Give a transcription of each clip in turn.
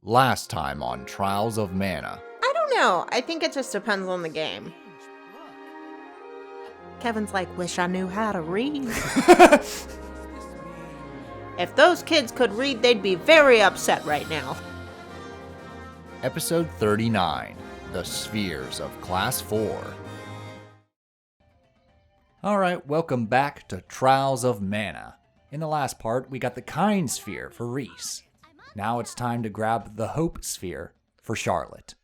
Last time on Trials of Mana. I don't know. I think it just depends on the game. Kevin's like, wish I knew how to read. If those kids could read, they'd be very upset right now. Episode 39, The Spheres of Class 4. Alright, welcome back to Trials of Mana. In the last part, we got the Kind Sphere for Reese. Now it's time to grab the Hope Sphere for Charlotte.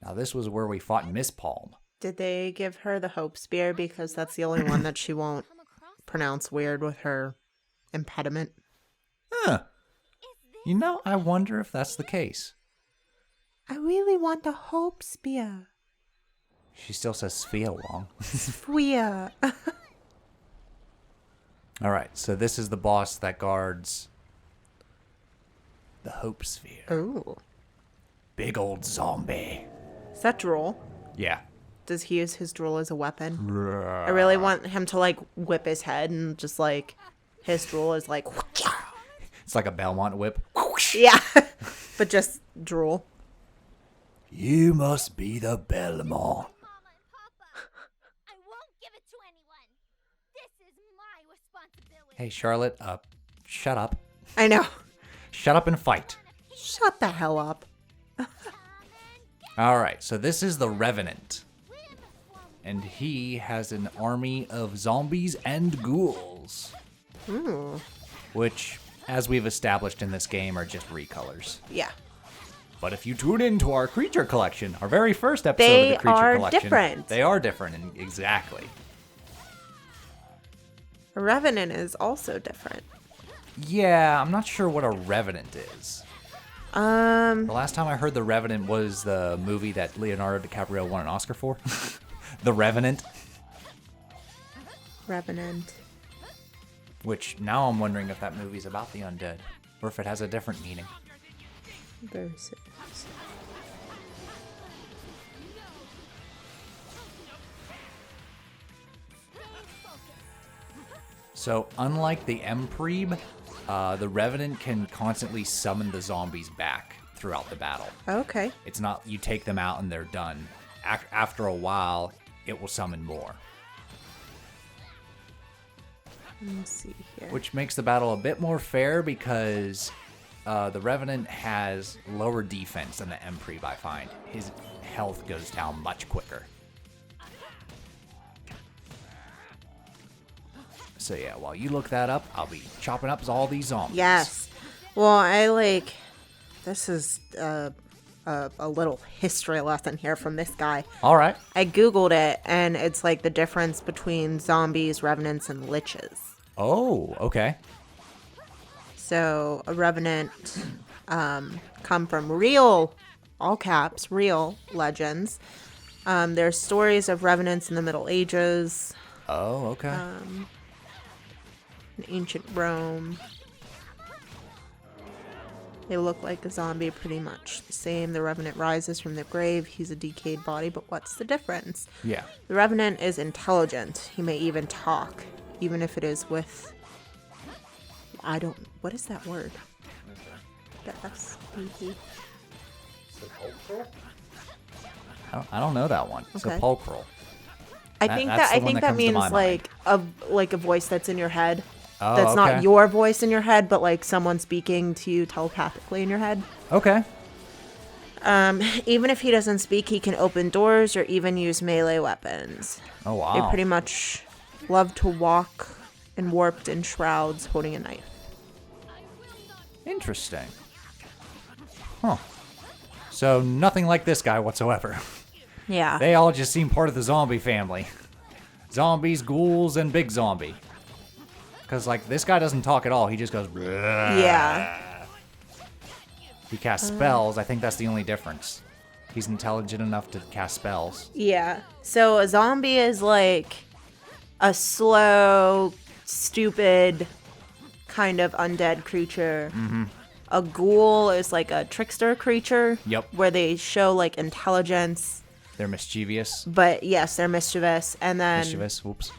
Now this was where we fought Miss Palm. Did they give her the Hope Spear because that's the only one that she won't pronounce weird with her impediment? Huh. You know, I wonder if that's the case. I really want the Hope Spear. She still says sphere wrong. Spear. Alright, so this is the boss that guards the Hope Sphere. Ooh. Big old zombie. Is that Drool? Yeah. Does he use his drool as a weapon? I really want him to, like, whip his head and just, like, his drool is like... It's like a Belmont whip. Yeah, but just drool. You must be the Belmont. Mama and Papa, I won't give it to anyone. This is my responsibility. Hey, Charlotte, shut up. I know. Shut up and fight. Shut the hell up. Alright, so this is the Revenant. And he has an army of zombies and ghouls. Ooh. Which, as we've established in this game, are just recolors. Yeah. But if you tune into our creature collection, our very first episode of the creature collection... They are different. They are different, exactly. A Revenant is also different. Yeah, I'm not sure what a Revenant is. The last time I heard The Revenant was the movie that Leonardo DiCaprio won an Oscar for. The Revenant. Revenant. Which, now I'm wondering if that movie's about the undead. Or if it has a different meaning. Versus. So, unlike the Empreeb, the Revenant can constantly summon the zombies back throughout the battle. Okay. It's not you take them out and they're done. After a while, it will summon more. Let me see here. Which makes the battle a bit more fair because the Revenant has lower defense than the Empreeb, I find. His health goes down much quicker. So yeah, while you look that up, I'll be chopping up all these zombies. Yes. Well, this is a little history lesson here from this guy. All right. I Googled it, and it's like the difference between zombies, revenants, and liches. Oh, okay. So, a revenant come from real, all caps, real legends. There's stories of revenants in the Middle Ages. Oh, okay. In ancient Rome. They look like a zombie pretty much the same. The Revenant rises from the grave. He's a decayed body, but what's the difference? Yeah. The Revenant is intelligent. He may even talk, even if it is with... what is that word? The S-E-P. I don't know that one. Okay. Sepulchral. I That's think the that one that that comes to means my mind. like a voice that's in your head. Oh, That's okay. not your voice in your head, but like someone speaking to you telepathically in your head. Okay. Even if he doesn't speak, he can open doors or even use melee weapons. Oh, wow. They pretty much love to walk in warped in shrouds holding a knife. Interesting. Huh. So nothing like this guy whatsoever. Yeah. They all just seem part of the zombie family. Zombies, ghouls, and big zombie. Because, this guy doesn't talk at all. He just goes... Yeah. He casts spells. I think that's the only difference. He's intelligent enough to cast spells. Yeah. So a zombie is like a slow, stupid kind of undead creature. Mm-hmm. A ghoul is like a trickster creature. Yep. Where they show like intelligence. They're mischievous. But yes, they're mischievous. And then... Mischievous? Whoops.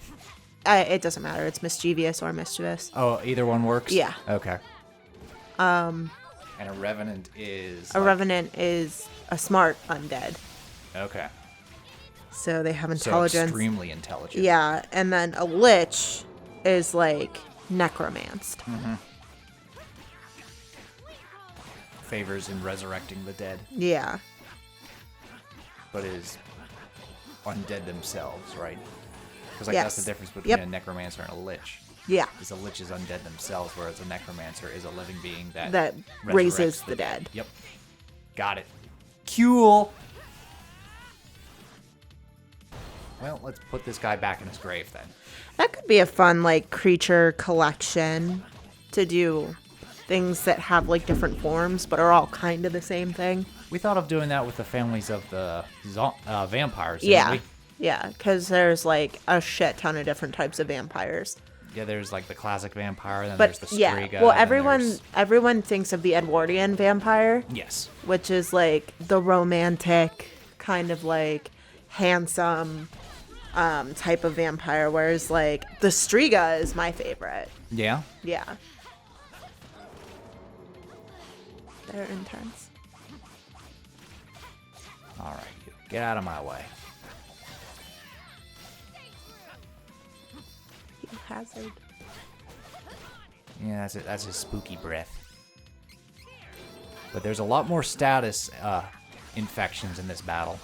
It doesn't matter. It's mischievous or mischievous. Oh, either one works? Yeah. Okay. And a revenant is... A revenant is a smart undead. Okay. So they have So intelligence. extremely intelligent. Yeah, and then a lich is like necromanced. Mm-hmm. Favors in resurrecting the dead, Yeah. but is undead themselves, right? Because like Yes. that's the difference between Yep. a necromancer and a lich. Yeah. Is a lich is undead themselves, whereas a necromancer is a living being that Raises resurrects the dead. Yep. Got it. Cool. Well, let's put this guy back in his grave then. That could be a fun like creature collection to do. Things that have like different forms but are all kind of the same thing. We thought of doing that with the families of the vampires, didn't Yeah. we? Yeah, because there's like a shit ton of different types of vampires. Yeah, there's like the classic vampire, then But there's the yeah, Striga. well, then everyone thinks of the Edwardian vampire, yes. which is like the romantic kind of like handsome type of vampire, whereas like the Striga is my favorite. Yeah? Yeah. They're intense. All right, you get out of my way. Hazard. Yeah, that's his spooky breath. But there's a lot more status infections in this battle.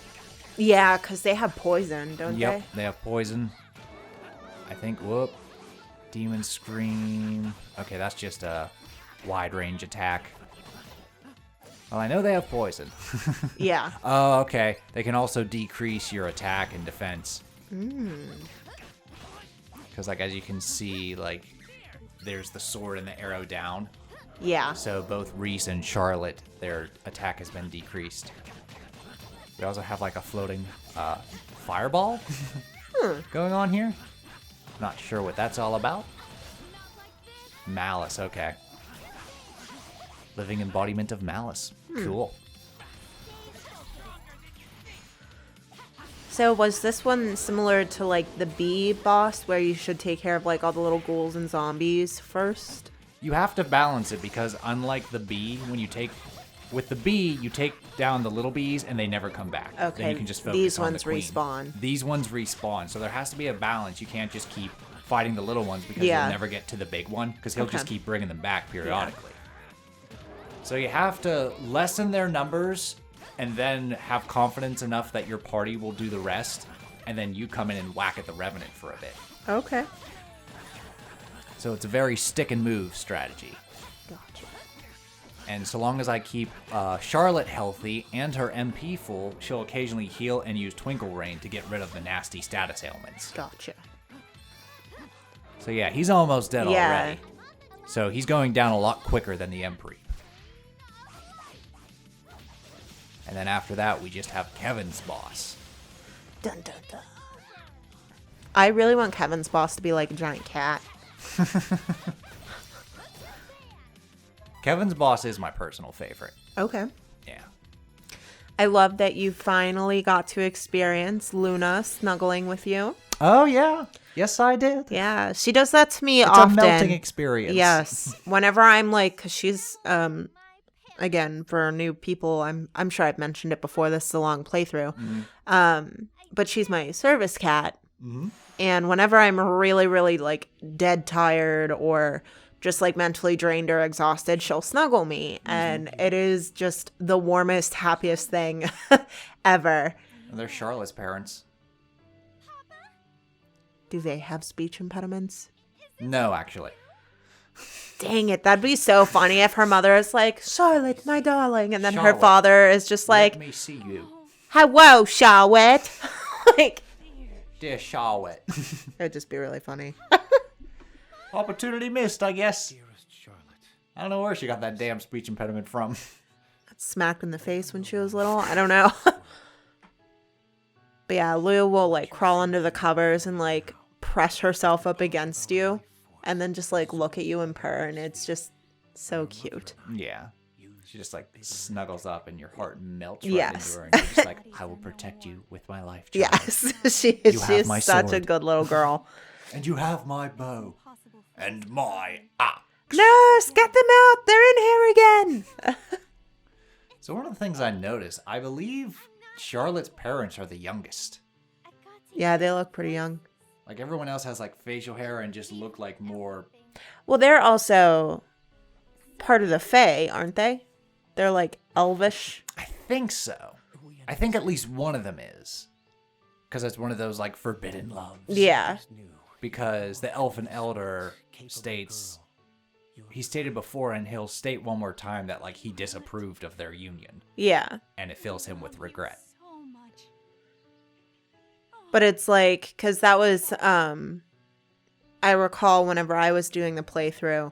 Yeah, because they have poison, don't Yep, they have poison. I think, whoop. Demon Scream. Okay, that's just a wide range attack. Well, I know they have poison. they? Yeah. Oh, okay. They can also decrease your attack and defense. Because, like, as you can see, like, there's the sword and the arrow down. Yeah. So both Reese and Charlotte, their attack has been decreased. We also have, like, a floating fireball going on here. Not sure what that's all about. Malice, okay. Living embodiment of malice. Cool. So was this one similar to like the bee boss where you should take care of like all the little ghouls and zombies first? You have to balance it because unlike the bee, with the bee, you take down the little bees and they never come back. Okay, Then you can just focus these on ones the queen. respawn. These ones respawn. So there has to be a balance. You can't just keep fighting the little ones because Yeah. you'll never get to the big one because he'll just Okay. keep bringing them back periodically. So you have to lessen their numbers and then have confidence enough that your party will do the rest. And then you come in and whack at the Revenant for a bit. Okay. So it's a very stick and move strategy. Gotcha. And so long as I keep Charlotte healthy and her MP full, she'll occasionally heal and use Twinkle Rain to get rid of the nasty status ailments. Gotcha. So yeah, he's almost dead Yeah. already. So he's going down a lot quicker than the Emperor. And then after that, we just have Kevin's boss. Dun dun dun. I really want Kevin's boss to be like a giant cat. Kevin's boss is my personal favorite. Okay. Yeah. I love that you finally got to experience Luna snuggling with you. Oh, yeah. Yes, I did. Yeah, she does that to me It's often. a melting experience. Yes. Whenever I'm like, cause she's again, for new people, I'm sure I've mentioned it before. This is a long playthrough. But she's my service cat. Mm-hmm. And whenever I'm really, really like dead tired or just like mentally drained or exhausted, she'll snuggle me. And it is just the warmest, happiest thing ever. And they're Charlotte's parents. Do they have speech impediments? No, actually. Dang it, that'd be so funny if her mother is like, Charlotte, my darling. And then her Charlotte, father is just like, let me see you. hello, Charlotte. Like, Dear Charlotte. it'd just be really funny. Opportunity missed, I guess. I don't know where she got that damn speech impediment from. Smacked in the face when she was little. I don't know. But yeah, Lou will like crawl under the covers and like press herself up against you and then just like look at you and purr, and it's just so cute. Yeah. She just like snuggles up and your heart melts right Yes. into her and you're just like, I will protect you with my life, child. Yes, she's have my such a sword. good little girl. And you have my bow. And my axe. Nurse, get them out. They're in here again. So one of the things I noticed, I believe Charlotte's parents are the youngest. Yeah, they look pretty young. Like everyone else has like facial hair and just look like more. Well, they're also part of the Fae, aren't they? They're like elvish. I think so. I think at least one of them is. Because it's one of those like forbidden loves. Yeah. Because the Elfin Elder states, he stated before and he'll state one more time that like he disapproved of their union. Yeah. And it fills him with regret. But it's like, because that was, I recall whenever I was doing the playthrough,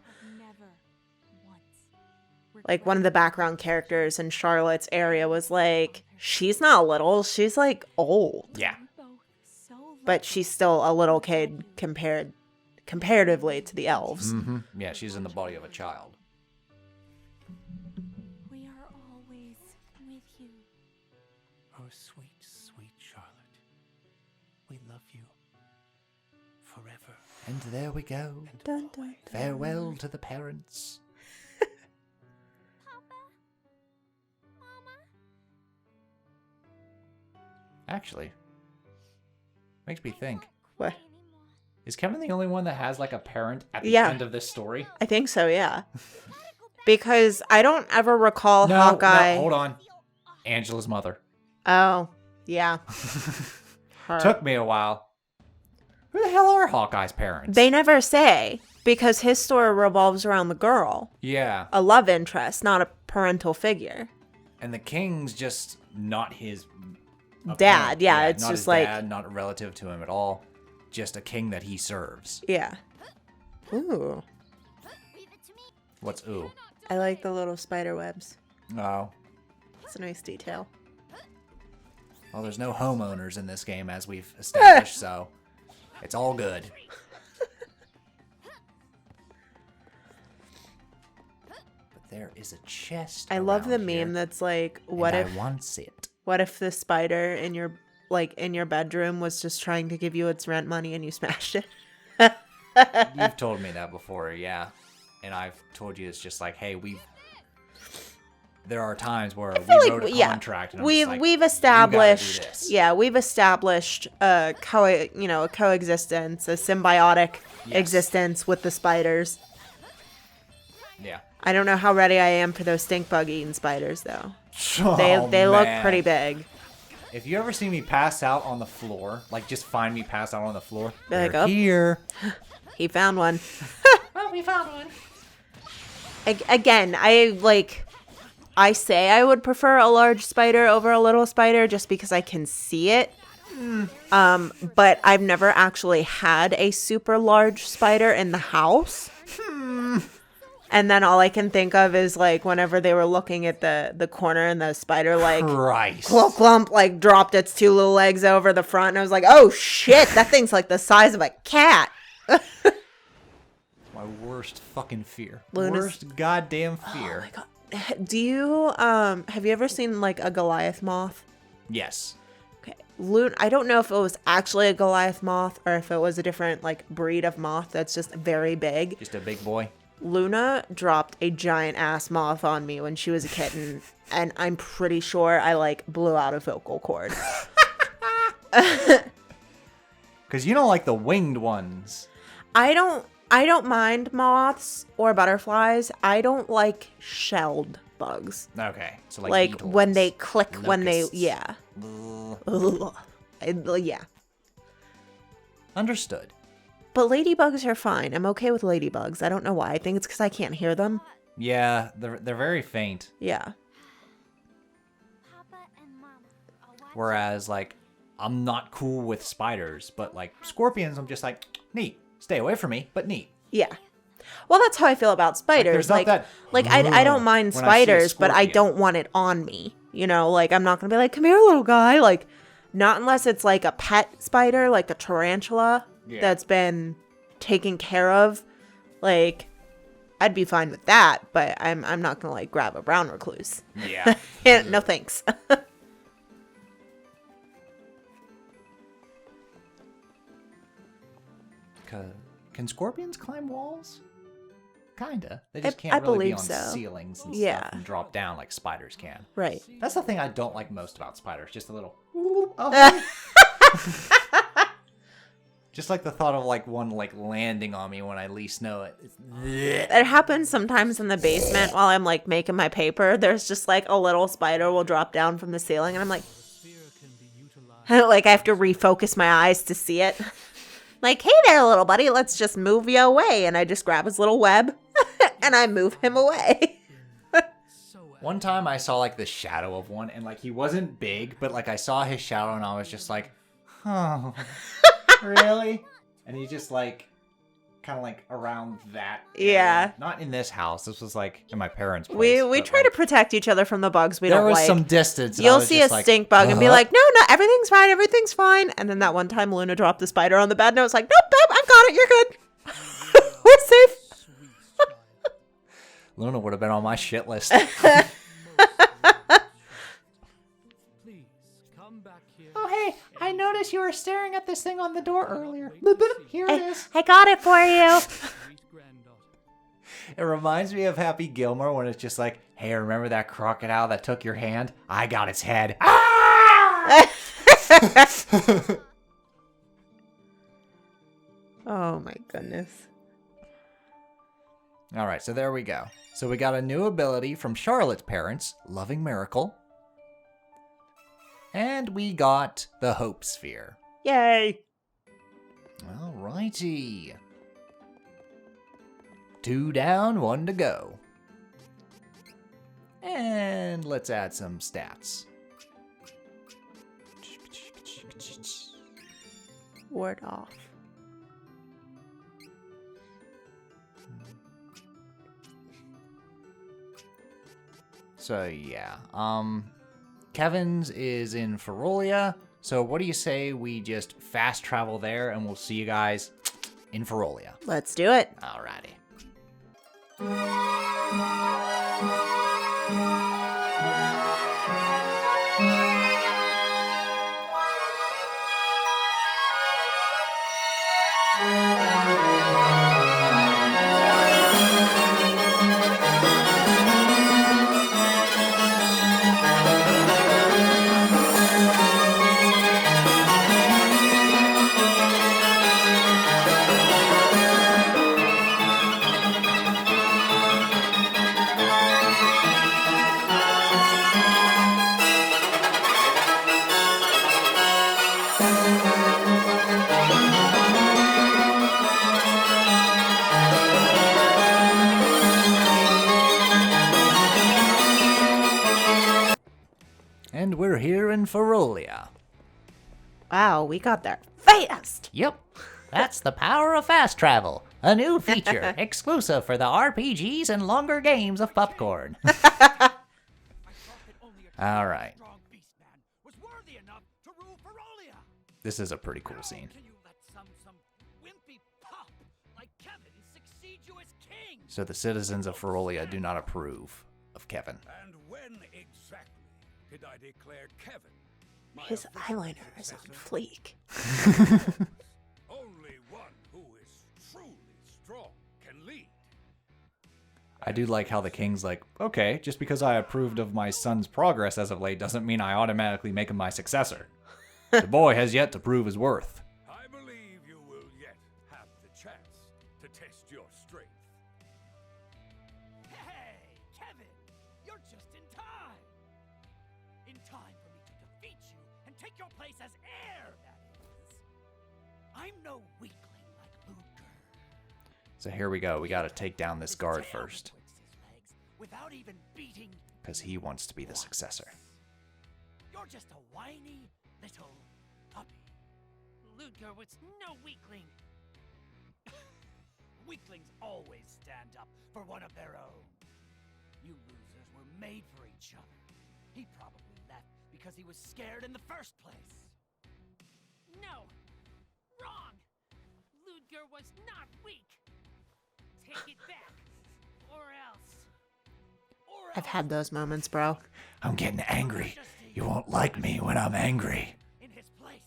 like one of the background characters in Charlotte's area was like, she's not little, she's like old. Yeah. But she's still a little kid comparatively to the elves. Mm-hmm. Yeah, she's in the body of a child. We are always with you. Oh, sweet, sweet Charlotte. We love you forever. And there we go. Dun, dun, dun. Farewell to the parents. Papa? Mama? Actually, makes me think. What? Is Kevin the only one that has like a parent at the Yeah. end of this story? I think so, yeah. Because I don't ever recall Hawkeye. No, hold on. Angela's mother. Oh, yeah. Her. Took me a while. Who the hell are Hawkeye's parents? They never say, because his story revolves around the girl, Yeah. a love interest, not a parental figure. And the king's just not his Dad, parent. yeah, it's not just his like- dad, not a relative to him at all. Just a king that he serves. Yeah. Ooh. Leave it to me. What's ooh? I like the little spider webs. Oh. It's a nice detail. Well, there's no homeowners in this game, as we've established, so it's all good. But there is a chest. I love the around here, meme that's like, what and if I want it? what if the spider in your bedroom was just trying to give you its rent money and you smashed it? You've told me that before, yeah. And I've told you it's just like, hey, there are times where we like, wrote a yeah, contract and I'm we've just like, we've "You gotta do established this." we've established a coexistence, a symbiotic Yes. existence with the spiders. Yeah. I don't know how ready I am for those stink bug eating spiders though. Oh, They look man. pretty big. If you ever see me pass out on the floor, like just find me pass out on the floor, Be like, they're "Oh." here. He found one. Oh, we found one. Again, I say I would prefer a large spider over a little spider just because I can see it. But I've never actually had a super large spider in the house. And then all I can think of is like whenever they were looking at the corner and the spider like Christ. clump like dropped its two little legs over the front and I was like, oh shit, that thing's like the size of a cat. My worst fucking fear. Luna's- Worst goddamn fear. Oh my god. Do you have you ever seen like a Goliath moth? Yes. Okay. I don't know if it was actually a Goliath moth or if it was a different like breed of moth that's just very big. Just a big boy. Luna dropped a giant ass moth on me when she was a kitten, and I'm pretty sure I like blew out a vocal cord. Because you don't like the winged ones. I don't mind moths or butterflies. I don't like shelled bugs. Okay. So Like beetles, when they click when they locusts. yeah. Ugh. Yeah. Understood. But ladybugs are fine. I'm okay with ladybugs. I don't know why. I think it's because I can't hear them. Yeah, they're very faint. Yeah. Papa and Mama. I'll watch Whereas, like, I'm not cool with spiders, but like scorpions, I'm just like, neat. Stay away from me, but neat. Yeah. Well, that's how I feel about spiders. there's not that, I don't mind when I see a spiders, but I scorpion. don't want it on me. You know, like I'm not gonna be like, come here, little guy. Like, not unless it's like a pet spider, like a tarantula Yeah. that's been taken care of. Like, I'd be fine with that, but I'm not gonna like grab a brown recluse. Yeah. Yeah, no thanks. Can scorpions climb walls? Kinda. They just I can't really be believe on so. ceilings and Yeah. stuff and drop down like spiders can. Right. That's the thing I don't like most about spiders. Just a little. Oh. Just like the thought of like one like landing on me when I least know it. It happens sometimes in the basement while I'm like making my paper. There's just like a little spider will drop down from the ceiling, and I'm like, like I have to refocus my eyes to see it. Like, hey there, little buddy, let's just move you away. And I just grab his little web and I move him away. One time I saw like the shadow of one, and like he wasn't big, but like I saw his shadow and I was just like, oh, really? And he just like kind of like around that area. Yeah. Not in this house. This was like in my parents' place. We but, try like, to protect each other from the bugs we there don't was like. some distance. and I You'll was see a just like, stink bug and be like, no, everything's fine, everything's fine. And then that one time Luna dropped the spider on the bed and I was like, nope, I've got it, you're good. We're safe. Luna would have been on my shit list. Please come back here. Oh, hey, I noticed you were staring at this thing on the door earlier. Here it is. I got it for you. Sweet granddaughter. It reminds me of Happy Gilmore when it's just like, hey, remember that crocodile that took your hand? I got its head. Ah! Oh my goodness. All right, so there we go. So we got a new ability from Charlotte's parents, Loving Miracle. And we got the Hope Sphere. Yay. All righty. 2 down, 1 to go. And let's add some stats. Ward off. So yeah, Kevin's is in Ferolia. So what do you say we just fast travel there and we'll see you guys in Ferolia. Let's do it. Alrighty. And we're here in Ferolia. Wow, we got there fast. Yep, that's the power of fast travel. A new feature exclusive for the RPGs and longer games of Pupcorn. All right. Strong beast man was worthy enough to rule Ferolia. This is a pretty cool scene. Can you let some wimpy pup like Kevin succeed you as king? So the citizens of Ferolia do not approve of Kevin. And when exactly did I declare Kevin my His official eyeliner is on successor? fleek. Only one who is truly strong can lead. I do like how the king's like, okay, just because I approved of my son's progress as of late doesn't mean I automatically make him my successor. The boy has yet to prove his worth. I believe you will yet have the chance to test your strength. Hey, Kevin, you're just in time. In time for me to defeat you and take your place as heir, that is. I'm no weakling like Ludger. So here we go. We got to take down this guard Tail first, betwixt his legs without even beating. because he wants to be the successor. You're just a whiny little puppy. Ludger was no weakling. Weaklings always stand up for one of their own. You losers were made for each other. He probably left because he was scared in the first place. No, wrong. Ludger was not weak. Take it back, or else. I've had those moments, bro. I'm getting angry. You won't like me when I'm angry. In his place.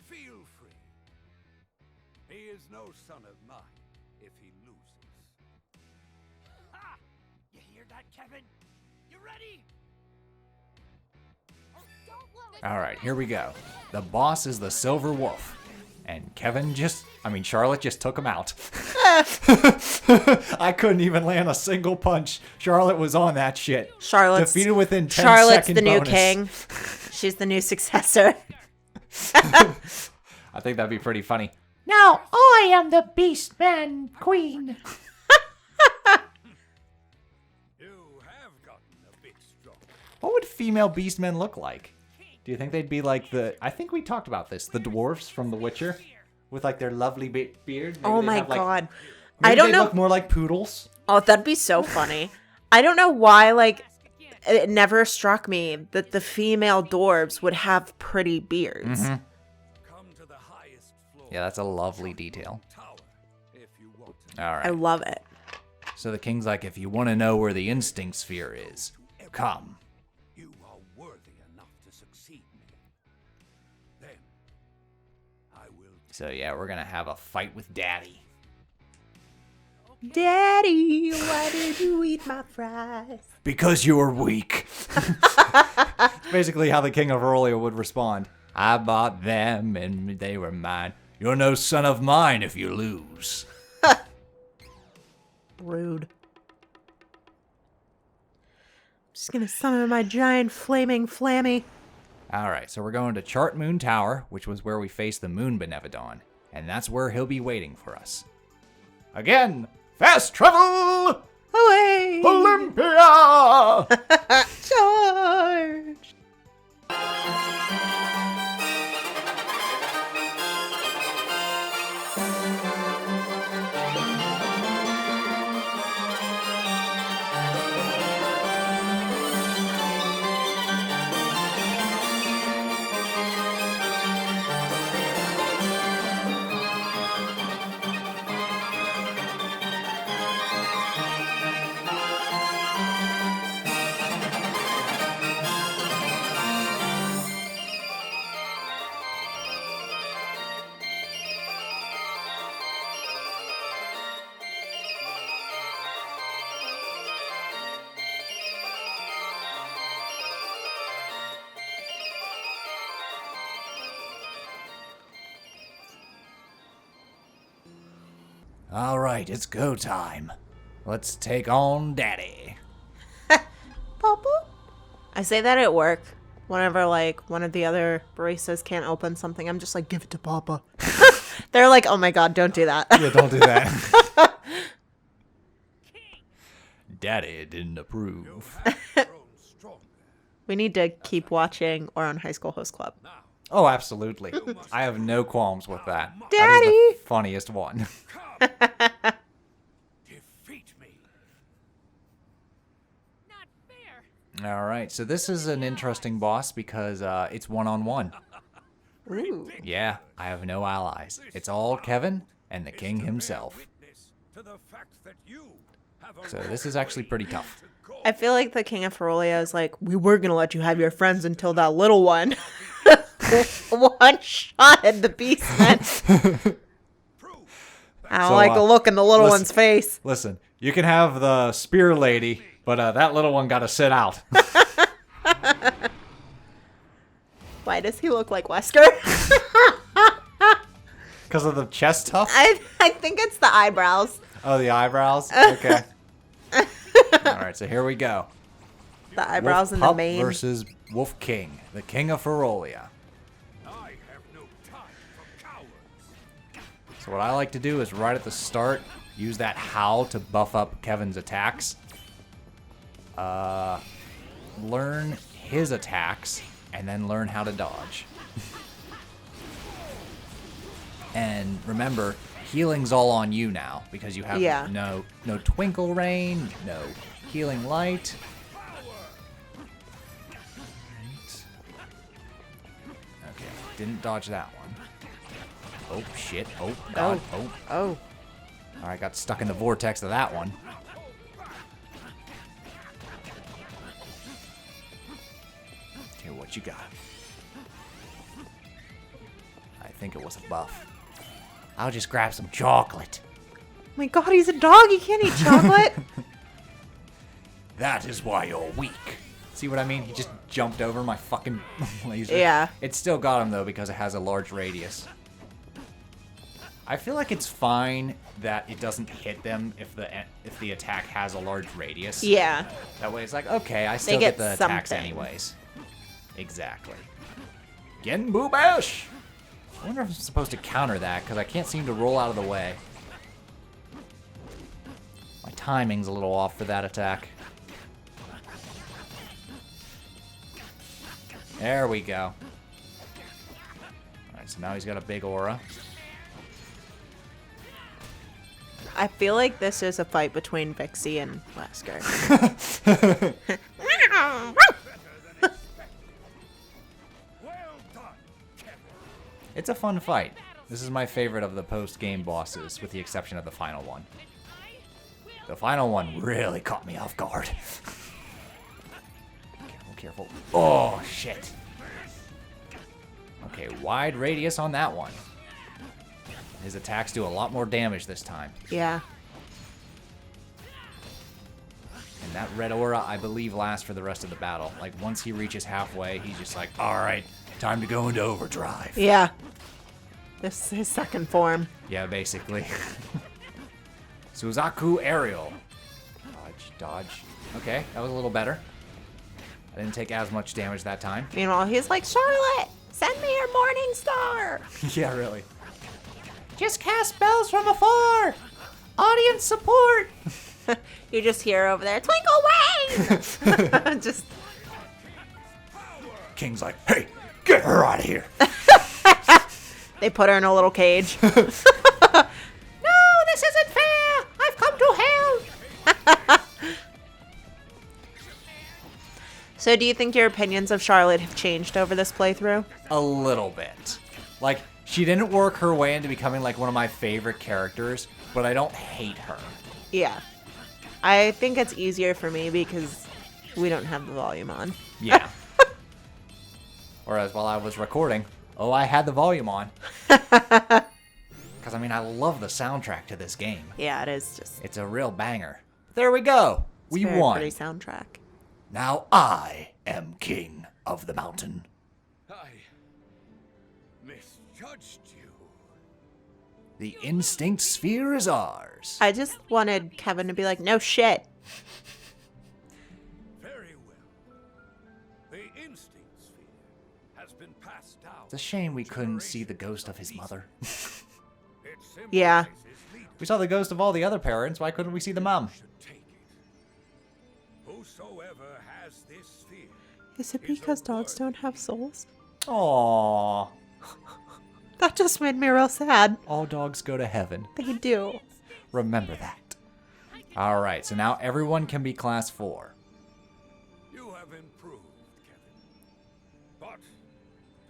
Feel free. He is no son of mine if he loses. Kevin. You ready? All right, here we go. The boss is the Silver Wolf. And Charlotte just took him out. I couldn't even land a single punch. Charlotte was on that shit. Charlotte's defeated within 10 Charlotte's second the new bonus. king. She's the new successor. I think that'd be pretty funny. Now I am the Beastman Queen. You have gotten a bit strong. What would female Beastmen look like? Do you think they'd be like I think we talked about this, the dwarfs from The Witcher, with like their lovely beard? Maybe Oh they'd my have, like, god. maybe I don't they'd know. look more like poodles. Oh, that'd be so funny. I don't know why, like, it never struck me that the female dwarves would have pretty beards. Mm-hmm. Come to the highest floor. Yeah, that's a lovely detail. Tower, if you want to. All I right. love it. So the king's like, if you want to know where the instinct sphere is, come. You are worthy enough to succeed me. Then I will. So yeah, we're gonna have a fight with Daddy. Daddy, why did you eat my fries? Because you were weak. Basically how the king of Aurelia would respond. I bought them and they were mine. You're no son of mine if you lose. Rude. Just gonna summon my giant flaming flammy. Alright, so we're going to Chart Moon Tower, which was where we faced the Moon Benevodon. And that's where he'll be waiting for us. Again, fast travel! Away! Olympia! Charge! Alright, it's go time. Let's take on Daddy. Papa? I say that at work. Whenever, like, one of the other baristas can't open something, I'm just like, give it to Papa. They're like, oh my god, don't do that. Yeah, don't do that. Daddy didn't approve. Grown stronger. We need to keep watching or on High School Host Club. Oh, absolutely. I have no qualms with that. That is Daddy! the funniest one. Defeat me. Not fair. All right, so this is an interesting boss because it's one-on-one. Ooh. Yeah, I have no allies. It's all Kevin and the king himself. Witness to the fact that you have a So this is actually pretty tough. I feel like the King of Ferolia is like, we were gonna let you have your friends until that little one. One shot at the beastman. I don't So, like the look in the little listen- one's face. Listen, you can have the spear lady, but that little one got to sit out. Why does he look like Wesker? Because of the chest tuft? I think it's the eyebrows. Oh, the eyebrows? Okay. All right, so here we go. The eyebrows Wolf and the Pup mane. versus Wolf King, the king of Ferolia. I have no time for cowards. So what I like to do is right at the start, use that howl to buff up Kevin's attacks. Learn his attacks, and then learn how to dodge. And remember, healing's all on you now, because you have Yeah. no Twinkle Rain, no Healing Light. Okay, didn't dodge that one. Oh, shit. Oh, God. Oh. Oh. Alright, got stuck in the vortex of that one. Here, what you got? I think it was a buff. I'll just grab some chocolate. My god, he's a dog. He can't eat chocolate. That is why you're weak. See what I mean? He just jumped over my fucking laser. Yeah. It still got him, though, because it has a large radius. I feel like it's fine that it doesn't hit them if the attack has a large radius. Yeah. That way it's like, okay, I still get get the attacks something. anyways. Exactly. Genbu Bash! I wonder if I'm supposed to counter that, because I can't seem to roll out of the way. My timing's a little off for that attack. There we go. Alright, so now he's got a big aura. I feel like this is a fight between Vixie and Wesker. Well done, Kevin. It's a fun fight. This is my favorite of the post-game bosses, with the exception of the final one. The final one really caught me off guard. Careful, careful. Oh, shit. Okay, wide radius on that one. His attacks do a lot more damage this time. Yeah. And that red aura, I believe, lasts for the rest of the battle. Like, once he reaches halfway, he's just like, alright, time to go into overdrive. Yeah. This is his second form. Yeah, basically. Suzaku Aerial. Dodge, dodge. Okay, that was a little better. I didn't take as much damage that time. Meanwhile, he's like, Charlotte, send me your morning star. Yeah, really. Just cast spells from afar! Audience support! You just hear over there, Twinkle Wing! Just, King's like, hey, get her out of here. they put her in a little cage. No, this isn't fair! I've come to hell! So do you think your opinions of Charlotte have changed over this playthrough? A little bit. Like, she didn't work her way into becoming, like, one of my favorite characters, but I don't hate her. Yeah. I think it's easier for me because we don't have the volume on. Yeah. Whereas while I was recording, I had the volume on. Because, I mean, I love the soundtrack to this game. Yeah, it is just It's a real banger. There we go. We very won. pretty soundtrack. Now I am king of the mountain. I misjudged you. The instinct sphere is ours. I just wanted Kevin to be like, no shit. Very well. The instinct sphere has been passed down. It's a shame we couldn't see the ghost of his mother. It Yeah. symbolizes leadership. We saw the ghost of all the other parents. Why couldn't we see the mom? Should take it. Whosoever has this sphere Is it because dogs don't have souls? Aww. That just made me real sad. All dogs go to heaven. They do. Remember that. Alright, so now everyone can be class 4. You have improved, Kevin. But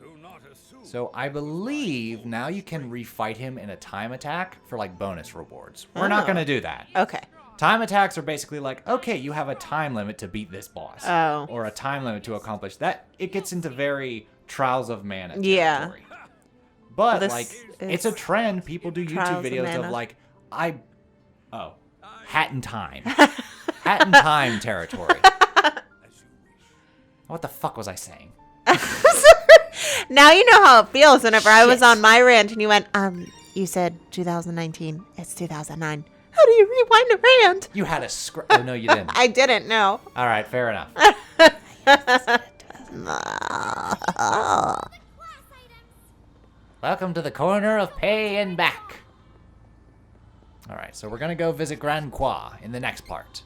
do not assume. So I believe now you can refight him in a time attack for like bonus rewards. We're not Oh. going to do that. Okay. Time attacks are basically like, okay, you have a time limit to beat this boss. Oh. Or a time limit to accomplish that. It gets into very Trials of Mana Yeah. territory. But, This like, is it's a trend. People do Trials YouTube of videos of, Mana. like, Hat in Time. Hat in Time territory. What the fuck was I saying? Now you know how it feels whenever I was Shit. on my rant and you went, you said 2019. It's 2009. How do you rewind a rant? You had a script. Oh, no, you didn't. I didn't know. All right, fair enough. Welcome to the corner of pay and back. All right, so we're going to go visit Grand Qua in the next part.